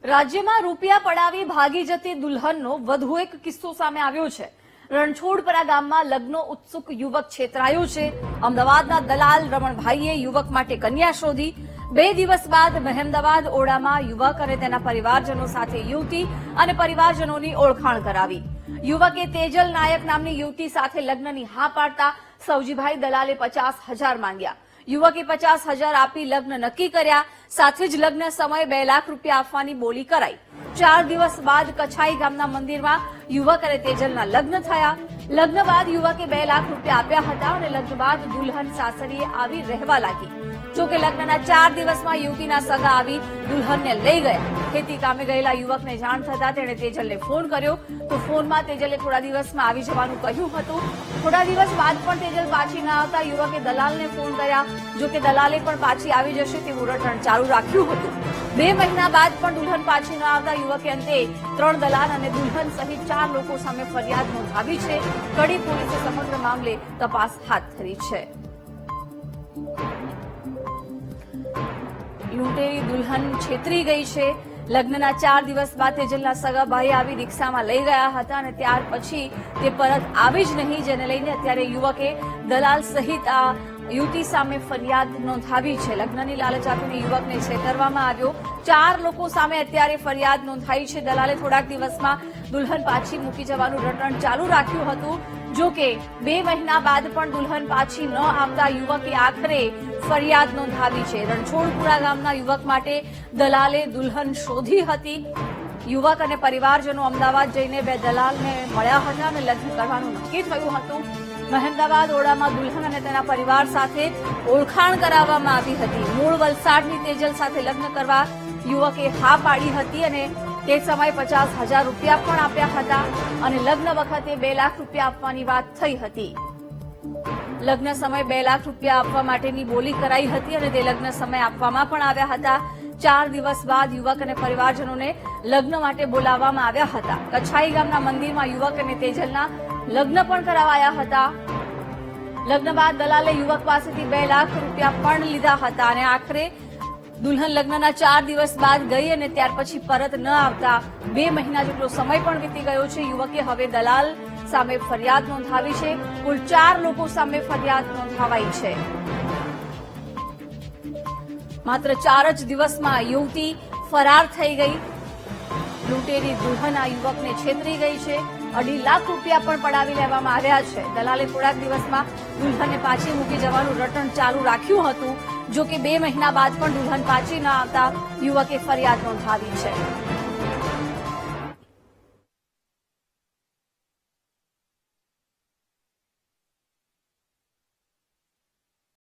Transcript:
રાજ્યમાં રૂપિયા પડાવી ભાગી જતી દુલ્હનનો વધુ એક કિસ્સો સામે આવ્યો છે। રણછોડપરા ગામમાં લગ્ન ઉત્સુક યુવક છેતરાયો છે। અમદાવાદના દલાલ રમણભાઈએ યુવક માટે કન્યા શોધી। 2 દિવસ બાદ મહેમદાવાદ ઓડામાં યુવક અને તેના પરિવારજનો સાથે યુવતી અને પરિવારજનોની ઓળખાણ કરાવી। યુવકે તેજલ નાયક નામની યુવતી સાથે લગ્નની હા પાડતા સૌજીભાઈ દલાલે 50,000 માંગ્યા। યુવકે 50,000 આપી લગ્ન નક્કી કર્યા। સાથે જ લગ્ન સમયે 2 લાખ રૂપિયા આપવાની બોલી કરાઈ। 4 દિવસ બાદ કછાઈ ગામના મંદિરમાં યુવક અને તેજલના લગ્ન થયા। લગ્ન બાદ યુવકે 2 લાખ રૂપિયા આપ્યા હતા અને લગ્ન બાદ દુલ્હન સાસરીએ આવી રહેવા લાગી। જોકે લગ્નના 4 દિવસમાં યુવતીના સગા આવી દુલ્હનને લઈ ગયા। ખેતી કામે ગયેલા યુવકને જાણ થતા તેણે તેજલને ફોન કર્યો તો ફોનમાં તેજલે થોડા દિવસમાં આવી જવાનું કહ્યું હતું। થોડા દિવસ બાદ પણ તેજલ પાછી ન આવતા યુવકે દલાલને ફોન કર્યા। જોકે દલાલે પણ પાછી આવી જશે તેવું રટણ ચાલુ રાખ્યું હતું। 2 મહિના બાદ પણ દુલ્હન પાછી ન આવતા યુવકે અંતે 3 દલાલ અને દુલ્હન સહિત 4 લોકો સામે ફરિયાદ નોંધાવી છે। કડી પોલીસે સમગ્ર મામલે તપાસ હાથ ધરી છે। લૂંટેરી દુલ્હન છેતરી ગઈ છે। લગ્નના 4 દિવસ બાદ તેજલના સગા ભાઈ આવી રિક્ષામાં લઈ ગયા હતા અને ત્યાર પછી તે પરત આવી જ નહીં, જેને લઈને અત્યારે યુવકે દલાલ સહિત આ યુવતી સામે ફરિયાદ નોંધાવી છે। લગ્નની લાલચ આપીને યુવકને છેતરવામાં આવ્યો। 4 લોકો સામે અત્યારે ફરિયાદ નોંધાઈ છે। દલાલે થોડાક દિવસમાં દુલ્હન પાછી મૂકી જવાનું રટણ ચાલુ રાખ્યું હતું। જોકે 2 મહિના બાદ પણ દુલ્હન પાછી ન આવતા યુવકે આખરે ફરિયાદ નોંધાવી છે। રણછોડપુરા ગામના યુવક માટે દલાલે દુલ્હન શોધી હતી। યુવક અને પરિવારજનો અમદાવાદ જઈને 2 દલાલને મળ્યા હતા અને લગ્ન કરવાનું નક્કી થયું હતું। મહેમદાવાદ ઓડામાં દુલ્હન અને તેના પરિવાર સાથે ઓળખાણ કરાવવામાં આવી હતી। મૂળ વલસાડની તેજલ સાથે લગ્ન કરવા યુવકે હા પાડી હતી અને તે સમયે 50,000 રૂપિયા પણ આપ્યા હતા અને લગ્ન વખતે 2 લાખ રૂપિયા આપવાની વાત થઈ હતી। લગ્ન સમયે 2 લાખ રૂપિયા આપવા માટેની બોલી કરાઈ હતી અને તે લગ્ન સમયે આપવામાં પણ આવ્યા હતા। 4 દિવસ બાદ યુવક અને પરિવારજનોને લગ્ન માટે બોલાવવામાં આવ્યા હતા। કછાઈ ગામના મંદિરમાં યુવક અને તેજલના લગ્ન પણ કરાવાયા હતા। લગ્ન બાદ દલાલે યુવક પાસેથી 2 લાખ રૂપિયા પણ લીધા હતા અને આખરે દુલ્હન લગ્નના 4 દિવસ બાદ ગઈ અને ત્યાર પછી પરત ન આવતા 2 મહિના જેટલો સમય પણ વીતી ગયો છે। યુવકે હવે દલાલ સામે ફરિયાદ નોંધાવી છે। કુલ 4 લોકો સામે ફરિયાદ નોંધાવાઈ છે। માત્ર 4 જ દિવસમાં યુવતી ફરાર થઈ ગઈ। લૂંટેરી દુલ્હન આ યુવકને છેતરી ગઈ છે। 2.5 લાખ રૂપિયા પણ પડાવી લેવામાં આવ્યા છે। દલાલે થોડાક દિવસમાં દુલ્હનને પાછી મૂકી જવાનું રટણ ચાલુ રાખ્યું હતું। જો કે 2 મહિના બાદ પણ દુલ્હન પાછી ન આવતા યુવકે ફરિયાદ નોંધાવી છે।